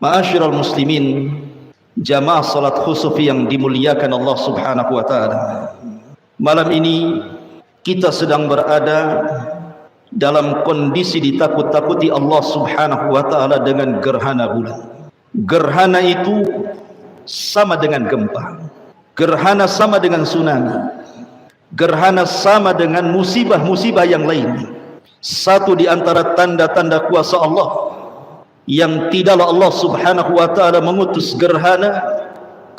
Ma'asyiral muslimin, jamaah salat khusuf yang dimuliakan Allah Subhanahu wa taala. Malam ini kita sedang berada dalam kondisi ditakut-takuti Allah Subhanahu wa taala dengan gerhana bulan. Gerhana itu sama dengan gempa. Gerhana sama dengan tsunami. Gerhana sama dengan musibah-musibah yang lain. Satu di antara tanda-tanda kuasa Allah yang tidaklah Allah Subhanahu wa taala mengutus gerhana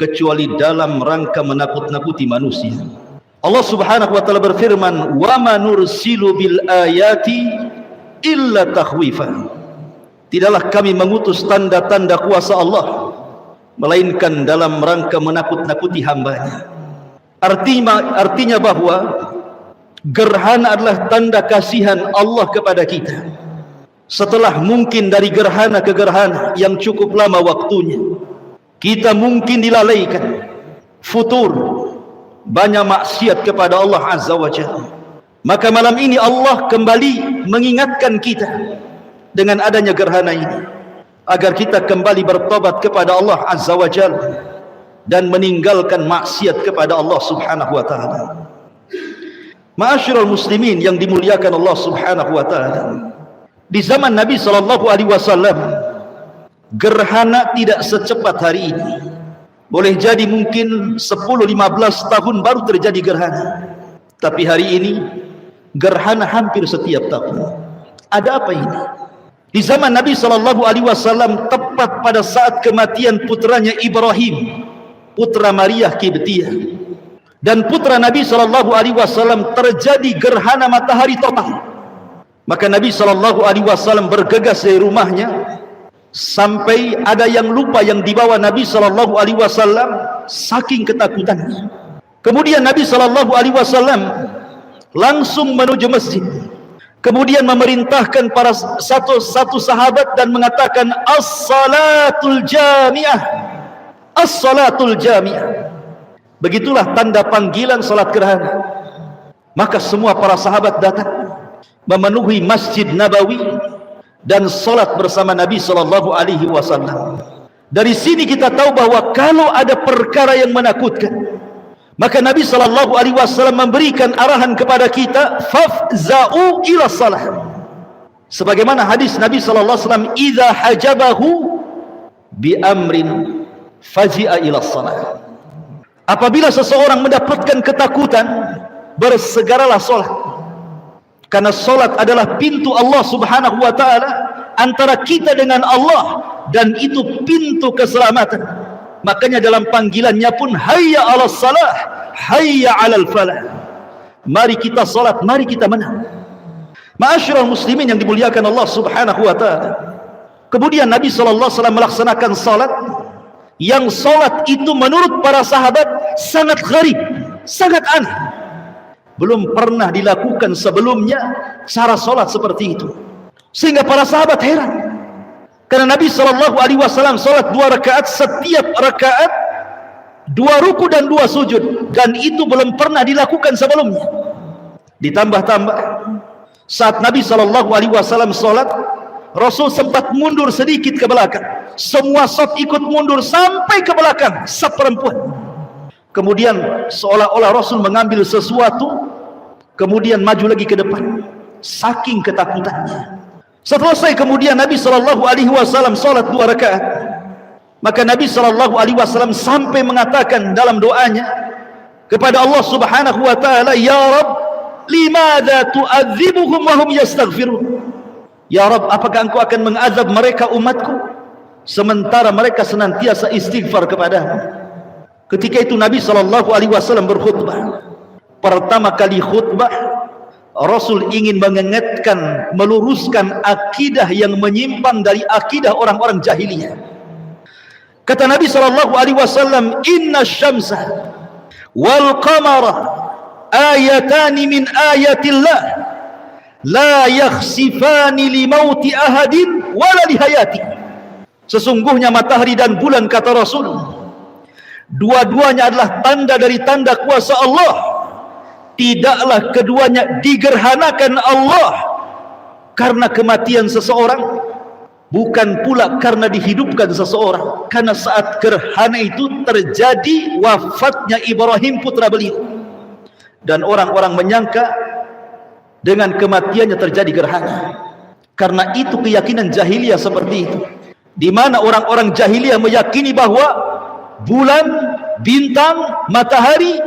kecuali dalam rangka menakut-nakuti manusia. Allah Subhanahu wa taala berfirman, "Wa ma nursilu bil ayati illa takhwifan." Tidaklah kami mengutus tanda-tanda kuasa Allah melainkan dalam rangka menakut-nakuti hambanya. Artinya bahwa gerhana adalah tanda kasihan Allah kepada kita. Setelah mungkin dari gerhana ke gerhana yang cukup lama waktunya, kita mungkin dilalaikan, futur, banyak maksiat kepada Allah Azza wa Jalla. Maka malam ini Allah kembali mengingatkan kita dengan adanya gerhana ini, agar kita kembali bertobat kepada Allah Azza wa Jalla dan meninggalkan maksiat kepada Allah Subhanahu wa taala. Ma'asyiral muslimin yang dimuliakan Allah Subhanahu wa taala, di zaman Nabi SAW gerhana tidak secepat hari ini. Boleh jadi mungkin 10-15 tahun baru terjadi gerhana, tapi hari ini gerhana hampir setiap tahun. Ada apa ini? Di zaman Nabi SAW, tepat pada saat kematian putranya Ibrahim, putra Maria Kibtiyah, dan putra Nabi SAW, terjadi gerhana matahari total. Maka Nabi SAW bergegas dari rumahnya, sampai ada yang lupa yang dibawa Nabi SAW saking ketakutannya. Kemudian Nabi SAW langsung menuju masjid, kemudian memerintahkan para satu sahabat dan mengatakan, "As-salatul jami'ah, as-salatul jami'ah." Begitulah tanda panggilan salat gerhana. Maka semua para sahabat datang memenuhi Masjid Nabawi dan salat bersama Nabi SAW. Dari sini kita tahu bahwa kalau ada perkara yang menakutkan, maka Nabi SAW memberikan arahan kepada kita, "Fafza'u ila salah." Sebagaimana hadis Nabi SAW, "Idza hajabahu bi amrin fazi'a ila salah." Apabila seseorang mendapatkan ketakutan, bersegeralah salat. Karena solat adalah pintu Allah Subhanahu wa ta'ala antara kita dengan Allah, dan itu pintu keselamatan. Makanya dalam panggilannya pun, hayya 'alas salah, hayya 'alal falah. Mari kita solat, mari kita menang. Ma'asyiral muslimin yang dimuliakan Allah Subhanahu wa ta'ala. Kemudian Nabi SAW melaksanakan salat, yang salat itu menurut para sahabat sangat gharib, sangat aneh. Belum pernah dilakukan sebelumnya cara solat seperti itu, sehingga para sahabat heran. Karena Nabi SAW solat 2 rakaat, setiap rakaat 2 ruku dan 2 sujud, dan itu belum pernah dilakukan sebelumnya. Ditambah-tambah, saat Nabi SAW solat, Rasul sempat mundur sedikit ke belakang. Semua saf ikut mundur sampai ke belakang, saf perempuan. Kemudian seolah-olah Rasul mengambil sesuatu, kemudian maju lagi ke depan, saking ketakutannya. Selesai kemudian Nabi SAW salat 2 rakaat. Maka Nabi SAW sampai mengatakan dalam doanya kepada Allah Subhanahu wa ta'ala, "Ya Rabb, limadha tu'adzibuhum wa hum yastaghfirun?" Ya Rabb, apakah engkau akan mengazab mereka umatku sementara mereka senantiasa istighfar kepadamu? Ketika itu Nabi SAW berkhutbah. Pertama kali khutbah, Rasul ingin mengingatkan, meluruskan akidah yang menyimpang dari akidah orang-orang jahiliyah. Kata Nabi SAW, "Inna syamsa wal qamara ayatani min ayatillah, la yakhsifani li mauti ahadin wala li hayati." Sesungguhnya matahari dan bulan, kata Rasul, dua-duanya adalah tanda dari tanda kuasa Allah. Tidaklah keduanya digerhanakan Allah karena kematian seseorang, bukan pula karena dihidupkan seseorang, karena saat gerhana itu terjadi wafatnya Ibrahim putra beliau, dan orang-orang menyangka dengan kematiannya terjadi gerhana. Karena itu keyakinan jahiliyah seperti itu, di mana orang-orang jahiliyah meyakini bahwa bulan, bintang, matahari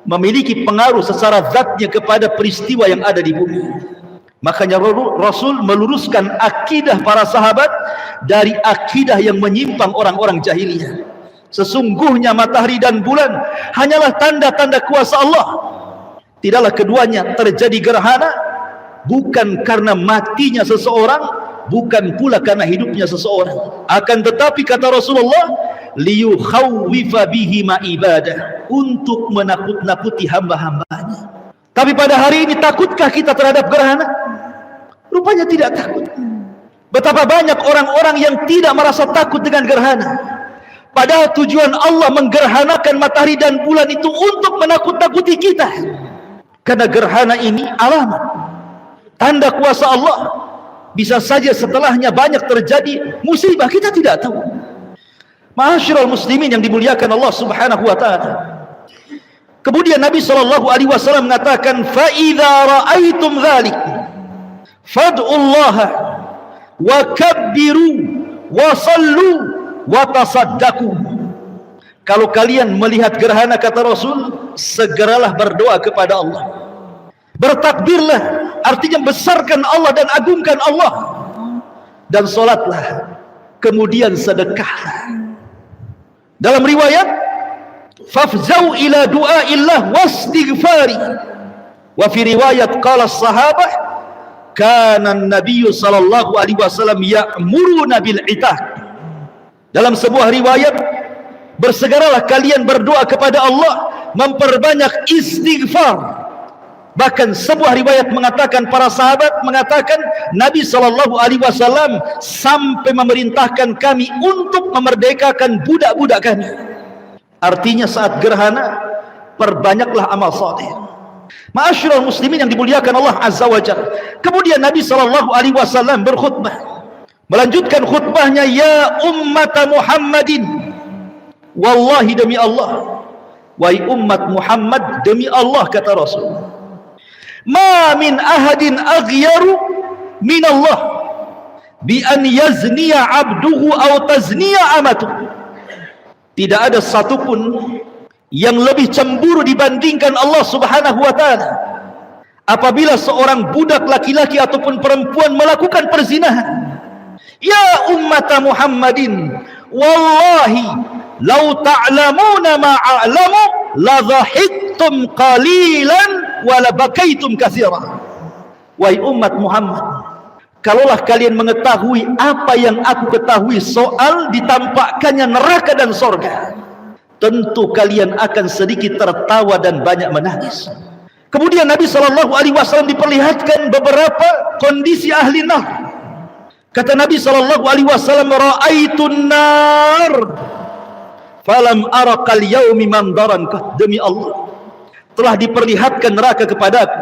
memiliki pengaruh secara zatnya kepada peristiwa yang ada di bumi. Makanya Rasul meluruskan akidah para sahabat dari akidah yang menyimpang orang-orang jahiliyah. Sesungguhnya matahari dan bulan hanyalah tanda-tanda kuasa Allah. Tidaklah keduanya terjadi gerhana bukan karena matinya seseorang, bukan pula karena hidupnya seseorang. Akan tetapi kata Rasulullah, liyukhawwifa bihi ma ibadah, untuk menakut-nakuti hamba-hambanya. Tapi pada hari ini takutkah kita terhadap gerhana? Rupanya tidak takut. Betapa banyak orang-orang yang tidak merasa takut dengan gerhana, padahal tujuan Allah menggerhanakan matahari dan bulan itu untuk menakut-nakuti kita. Karena gerhana ini alamat, tanda kuasa Allah. Bisa saja setelahnya banyak terjadi musibah, kita tidak tahu. Ma'asyiral muslimin yang dimuliakan Allah Subhanahu wa taala. Kemudian Nabi SAW mengatakan, fa idza ra'aitum dzalik fad'ullaha wa kabbiru wa sallu wa tasaddaqu. Kalau kalian melihat gerhana, kata Rasul, segeralah berdoa kepada Allah, bertakbirlah, artinya besarkan Allah dan agungkan Allah, dan salatlah, kemudian sedekahlah. Dalam riwayat, fafzau ila du'aillah wastighfari. Wa fi riwayat qala as-sahabah kana an-nabiy sallallahu alaihi wasallam ya'muruna bil itaq. Dalam sebuah riwayat, bersegeralah kalian berdoa kepada Allah, memperbanyak istighfar. Bahkan sebuah riwayat mengatakan, para sahabat mengatakan, Nabi SAW sampai memerintahkan kami untuk memerdekakan budak-budak kami. Artinya saat gerhana, perbanyaklah amal saleh. Ma'asyiral muslimin yang dimuliakan Allah Azza wa Jalla. Kemudian Nabi SAW berkhutbah, melanjutkan khutbahnya, ya ummata Muhammadin, wallahi demi Allah, wahai umat Muhammad, demi Allah, kata Rasul, ma min ahadin aghyaru min Allah bi an yazniya abduhu aw tazniya amatuhu. Tidak ada satupun yang lebih cemburu dibandingkan Allah Subhanahu wa taala apabila seorang budak laki-laki ataupun perempuan melakukan perzinahan. Ya ummata Muhammadin, wallahi law ta'lamuna ma a'lamu la dhahiktum qalilan wa la bakaitum katsira. Wahai umat Muhammad, kalaulah kalian mengetahui apa yang aku ketahui soal ditampakkannya neraka dan sorga, tentu kalian akan sedikit tertawa dan banyak menangis. Kemudian Nabi SAW diperlihatkan beberapa kondisi ahli nar. Kata Nabi SAW, ra'aitun nar falam arakal yaumi mandaran. Demi Allah, telah diperlihatkan neraka kepadaku,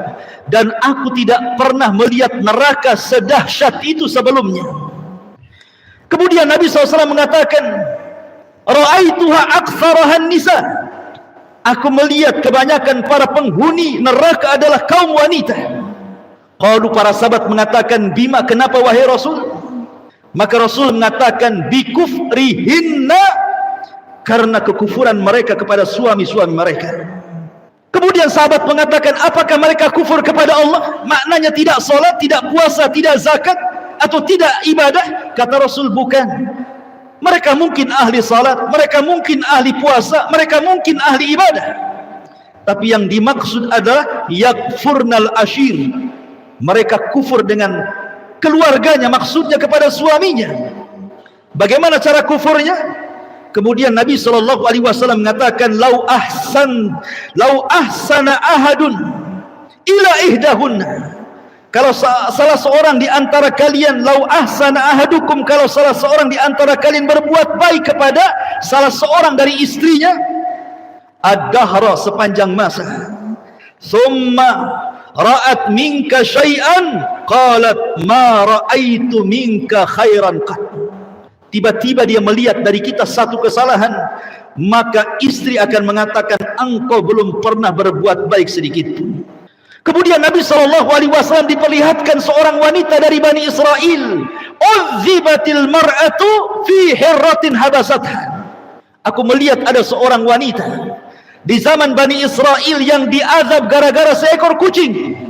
dan aku tidak pernah melihat neraka sedahsyat itu sebelumnya. Kemudian Nabi SAW mengatakan, ra'aituha aktsarahan nisa. Aku melihat kebanyakan para penghuni neraka adalah kaum wanita. Qalu, para sahabat mengatakan, bima, kenapa wahai Rasul? Maka Rasul mengatakan, bikufrihinna, karena kekufuran mereka kepada suami-suami mereka. Kemudian sahabat mengatakan, apakah mereka kufur kepada Allah? Maknanya tidak salat, tidak puasa, tidak zakat, atau tidak ibadah? Kata Rasul, bukan. Mereka mungkin ahli salat, mereka mungkin ahli puasa, mereka mungkin ahli ibadah, tapi yang dimaksud adalah yakfurnal ashir. Mereka kufur dengan keluarganya, maksudnya kepada suaminya. Bagaimana cara kufurnya? Kemudian Nabi SAW mengatakan, lau ahsana ahadun ila ihdahunna. Kalau salah seorang di antara kalian, lau ahsana ahadukum, kalau salah seorang di antara kalian berbuat baik kepada salah seorang dari istrinya, ad-dahra, sepanjang masa, summa ra'at minka syai'an qalat ma ra'aitu minka khairan qat. Tiba-tiba dia melihat dari kita satu kesalahan, maka istri akan mengatakan, engkau belum pernah berbuat baik sedikit pun. Kemudian Nabi SAW diperlihatkan seorang wanita dari Bani Israel, uzzibatil mar'atu fi hirratin habasatha. Aku melihat ada seorang wanita di zaman Bani Israel yang diazab gara-gara seekor kucing,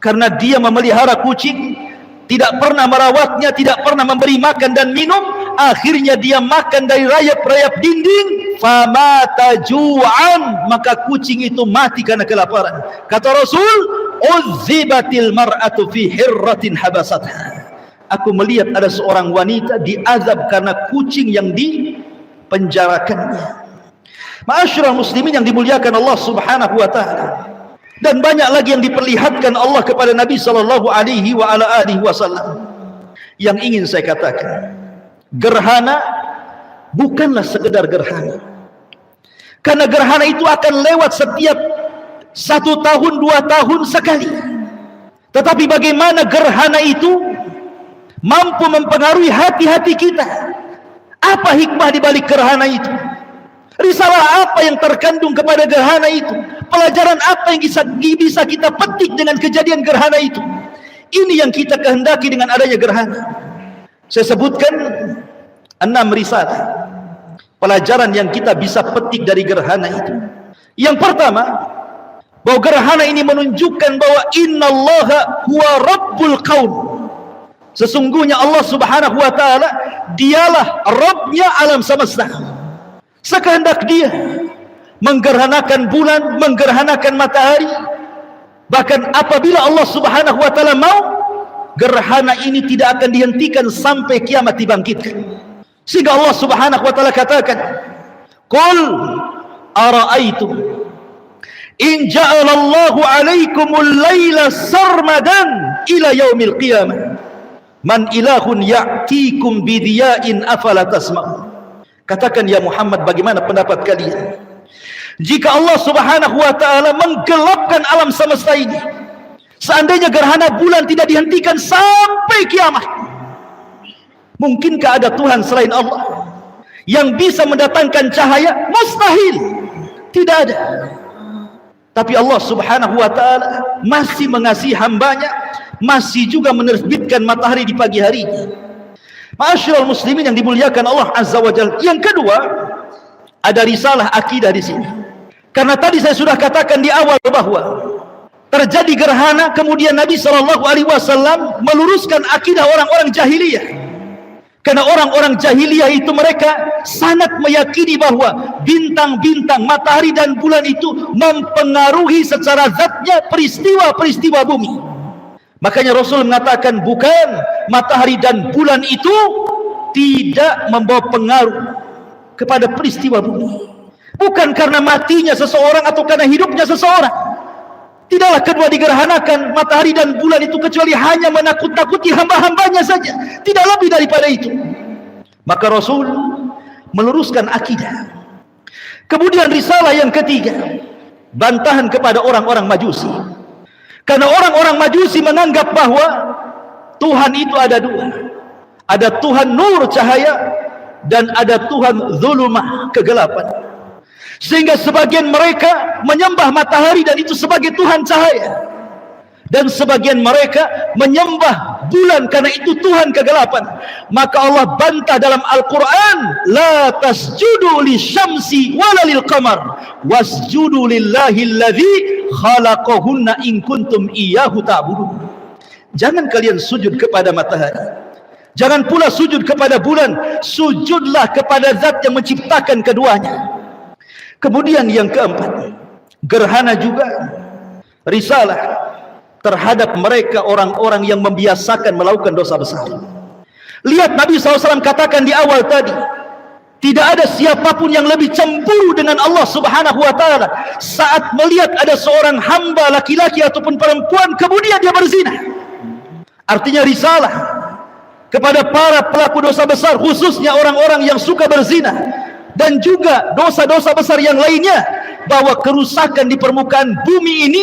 karena dia memelihara kucing, tidak pernah merawatnya, tidak pernah memberi makan dan minum. Akhirnya dia makan dari rayap-rayap dinding, famata ju'an, maka kucing itu mati karena kelaparan. Kata Rasul, uzzibatil mar'atu fi hirratin habasatha. Aku melihat ada seorang wanita diazab karena kucing yang dipenjarakannya. Ma'asyiral muslimin yang dimuliakan Allah Subhanahu wa taala. Dan banyak lagi yang diperlihatkan Allah kepada Nabi sallallahu alaihi wasallam. Yang ingin saya katakan, gerhana bukanlah sekedar gerhana. Karena gerhana itu akan lewat setiap 1 tahun 2 tahun sekali. Tetapi bagaimana gerhana itu mampu mempengaruhi hati-hati kita? Apa hikmah di balik gerhana itu? Risalah apa yang terkandung kepada gerhana itu? Pelajaran apa yang bisa kita petik dengan kejadian gerhana itu? Ini yang kita kehendaki dengan adanya gerhana. Saya sebutkan 6 risalah pelajaran yang kita bisa petik dari gerhana itu. Yang pertama, bahwa gerhana ini menunjukkan bahwa innallaha huwa rabbul qaum. Sesungguhnya Allah Subhanahu wa taala dialah Rabbnya alam semesta. Sekehendak dia menggerhanakan bulan, menggerhanakan matahari. Bahkan apabila Allah Subhanahu wa taala mau, gerhana ini tidak akan dihentikan sampai kiamat dibangkitkan. Sehingga Allah Subhanahu wa taala katakan, qul ara'aitum in ja'alallahu 'alaikumul laila sarmadan ila yaumil qiyamah man ilahun ya'tikum bidiya'in afala tasma'un. Katakan ya Muhammad, bagaimana pendapat kalian jika Allah Subhanahu wa taala menggelapkan alam semesta ini, seandainya gerhana bulan tidak dihentikan sampai kiamat? Mungkinkah ada Tuhan selain Allah yang bisa mendatangkan cahaya? Mustahil, tidak ada. Tapi Allah Subhanahu wa taala masih mengasihi hambanya, masih juga menerbitkan matahari di pagi hari. Ma'asyiral muslimin yang dimuliakan Allah Azza wa Jalla. Yang kedua, ada risalah akidah di sini. Karena tadi saya sudah katakan di awal bahwa terjadi gerhana, kemudian Nabi SAW meluruskan akidah orang-orang jahiliyah. Karena orang-orang jahiliyah itu mereka sangat meyakini bahwa bintang-bintang, matahari dan bulan itu mempengaruhi secara zatnya peristiwa-peristiwa bumi. Makanya Rasul mengatakan, bukan, matahari dan bulan itu tidak membawa pengaruh kepada peristiwa bumi. Bukan karena matinya seseorang atau karena hidupnya seseorang. Tidaklah kedua digerhanakan matahari dan bulan itu kecuali hanya menakut-nakuti hamba-hambanya saja, tidak lebih daripada itu. Maka Rasul meluruskan akidah. Kemudian risalah yang ketiga, bantahan kepada orang-orang Majusi. Karena orang-orang Majusi menganggap bahwa Tuhan itu ada dua. Ada Tuhan nur cahaya dan ada Tuhan zulumah kegelapan. Sehingga sebagian mereka menyembah matahari dan itu sebagai Tuhan cahaya, dan sebagian mereka menyembah bulan karena itu Tuhan kegelapan. Maka Allah bantah dalam Al-Quran, la tasjudu lisyamsi wala lilqamar wasjudu lillahi alladhi khalaqahunna in kuntum iyyahu ta'budun. Jangan kalian sujud kepada matahari, jangan pula sujud kepada bulan, sujudlah kepada zat yang menciptakan keduanya. Kemudian yang keempat, gerhana juga risalah terhadap mereka orang-orang yang membiasakan melakukan dosa besar. Lihat Nabi SAW katakan di awal tadi, tidak ada siapapun yang lebih cemburu dengan Allah Subhanahu wa taala saat melihat ada seorang hamba laki-laki ataupun perempuan kemudian dia berzina. Artinya risalah kepada para pelaku dosa besar, khususnya orang-orang yang suka berzina dan juga dosa-dosa besar yang lainnya, bahwa kerusakan di permukaan bumi ini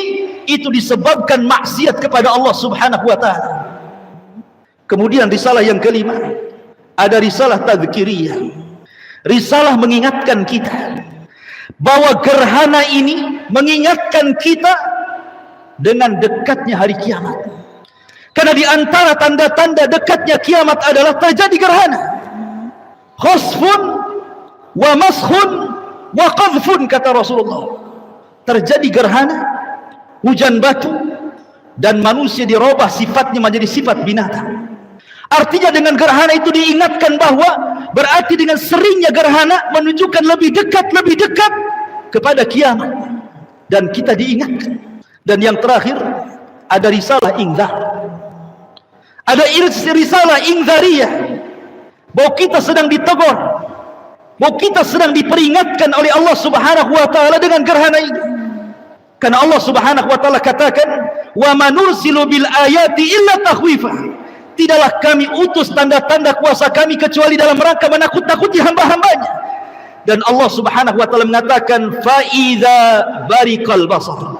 itu disebabkan maksiat kepada Allah Subhanahu wa taala. Kemudian risalah yang kelima, ada risalah tadzkiriyah. Risalah mengingatkan kita bahwa gerhana ini mengingatkan kita dengan dekatnya hari kiamat. Karena di antara tanda-tanda dekatnya kiamat adalah terjadi gerhana. Khasfun wa maskhun wa qadhfun, kata Rasulullah. Terjadi gerhana, hujan batu, dan manusia dirubah sifatnya menjadi sifat binatang. Artinya dengan gerhana itu diingatkan bahwa berarti dengan seringnya gerhana menunjukkan lebih dekat kepada kiamat, dan kita diingatkan. Dan yang terakhir ada risalah ingzar, ada risalah ingzariyah, bahwa kita sedang ditegur, bahwa kita sedang diperingatkan oleh Allah Subhanahu wa taala dengan gerhana ini. Karena Allah Subhanahu wa taala katakan, wa manursilu bil ayati illa takhwifa. Tidaklah kami utus tanda-tanda kuasa kami kecuali dalam rangka menakut-nakuti hamba-hambanya. Dan Allah Subhanahu wa taala mengatakan, fa idza barikal basar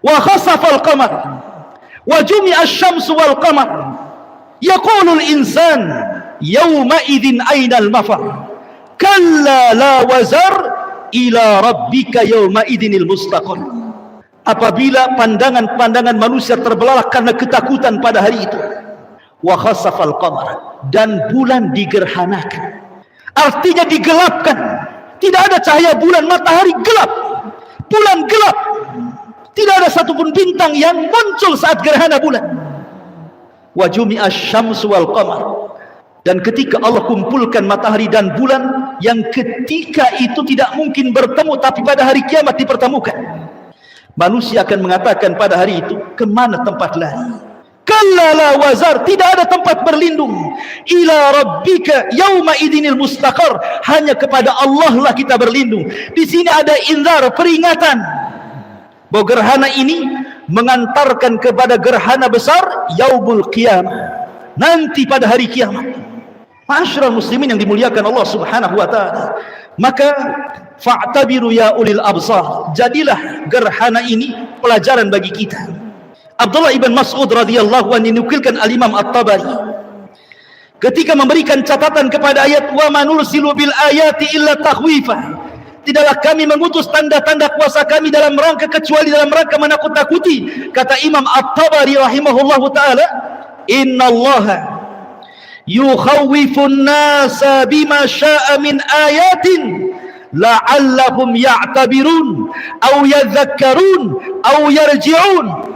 wa khasafal qamar wa jumi'a asy-syamsu wal qamar yaqulul insan yawma idzin ainal mafar kalla la wazar ila rabbika yawma idzinil mustaqar. Apabila pandangan-pandangan manusia terbelalak karena ketakutan pada hari itu, wa khasafal qamar, dan bulan digerhanakan, artinya digelapkan, tidak ada cahaya bulan, matahari gelap, bulan gelap, tidak ada satupun bintang yang muncul saat gerhana bulan. Wa jumi'a asy-syamsu wal qamar, dan ketika Allah kumpulkan matahari dan bulan yang ketika itu tidak mungkin bertemu, tapi pada hari kiamat dipertemukan, manusia akan mengatakan pada hari itu, kemana tempat lari? Kalla la wazar, tidak ada tempat berlindung. Ila rabbika yauma idzinil mustaqar, hanya kepada Allah lah kita berlindung. Di sini ada inzar, peringatan bahwa gerhana ini mengantarkan kepada gerhana besar yaumul qiyamah, nanti pada hari kiamat. Ma'asyiral muslimin yang dimuliakan Allah Subhanahu wa taala, maka fa'tabiru ya ulil absar, jadilah gerhana ini pelajaran bagi kita. Abdullah ibn Mas'ud radhiyallahu anhu dinukilkan al-Imam At-Tabari ketika memberikan catatan kepada ayat wa manursilu bil ayati illa takhwifa, tidaklah kami mengutus tanda-tanda kuasa kami dalam rangka kecuali dalam rangka menakut-nakuti. Kata Imam At-Tabari rahimahullahu taala, innallaha yukhawwifun nasa bima syaa min ayatin la'allahum ya'tabirun aw yadhakkarun aw yarji'un.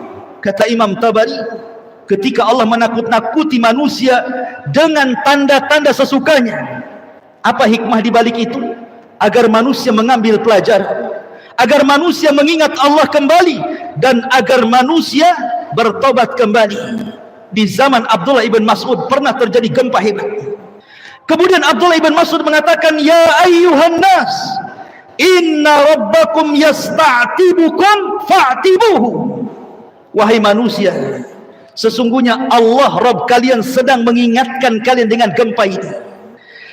Kata Imam Tabari, ketika Allah menakut-nakuti manusia dengan tanda-tanda sesukanya, apa hikmah di balik itu? Agar manusia mengambil pelajaran, agar manusia mengingat Allah kembali, dan agar manusia bertobat kembali. Di zaman Abdullah ibn Mas'ud pernah terjadi gempa hebat. Kemudian Abdullah ibn Mas'ud mengatakan, ya ayyuhan nas, inna rabbakum yasta'tibukum fa'tibuhu. Wahai manusia, sesungguhnya Allah Rabb kalian sedang mengingatkan kalian dengan gempa ini.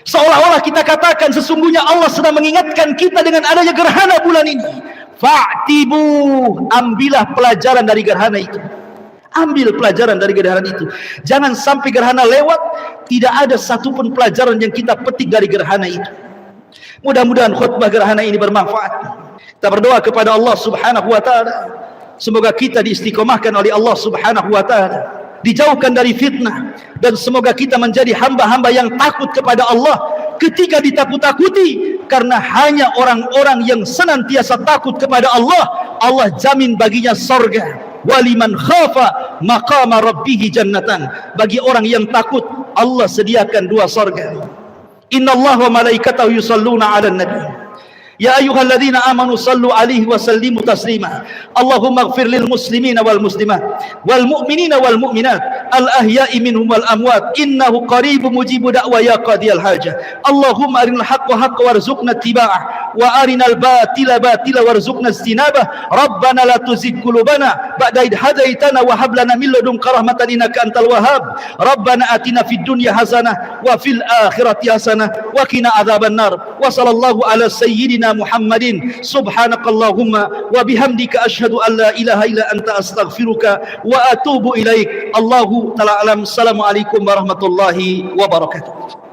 Seolah-olah kita katakan sesungguhnya Allah sedang mengingatkan kita dengan adanya gerhana bulan ini. Fa'tibu, ambillah pelajaran dari gerhana itu. Ambil pelajaran dari gerhana itu. Jangan sampai gerhana lewat, tidak ada satupun pelajaran yang kita petik dari gerhana itu. Mudah-mudahan khutbah gerhana ini bermanfaat. Kita berdoa kepada Allah Subhanahu wa taala, semoga kita diistiqomahkan oleh Allah Subhanahu wa taala, dijauhkan dari fitnah, dan semoga kita menjadi hamba-hamba yang takut kepada Allah ketika ditakut-takuti. Karena hanya orang-orang yang senantiasa takut kepada Allah, Allah jamin baginya sorga. Waliman khafa maqama rabbih jannatan, bagi orang yang takut Allah sediakan 2 sorga. Innallaha wa malaikatahu yusalluna 'alan nabi. Ya ayyuhalladzina amanu sallu alaihi wa sallimu taslima. Allahumma ighfir lil muslimina wal muslimat wal mu'minina wal mu'minat al ahya'i minhum wal amwat innahu qaribun mujibu da'wa ya qadiyal hajah. Allahumma arinal haqqa haqqan warzuqna ittiba'ah wa arinal batila batila warzuqna ijtinabah. Rabbana la tuzigh qulubana ba'da idh hadaitana wa hab lana min ladunka rahmatan innaka antal wahhab. Rabbana atina fid dunya hasanah wa fil akhirati hasanah wa qina adzabannar. Wa sallallahu ala sayyidina nabiyyina Muhammadin. Subhanakallahumma wa bihamdika asyhadu an la ilaha illa anta astaghfiruka wa atubu ilaik. Allahu ta'ala alam. Assalamualaikum warahmatullahi wabarakatuh.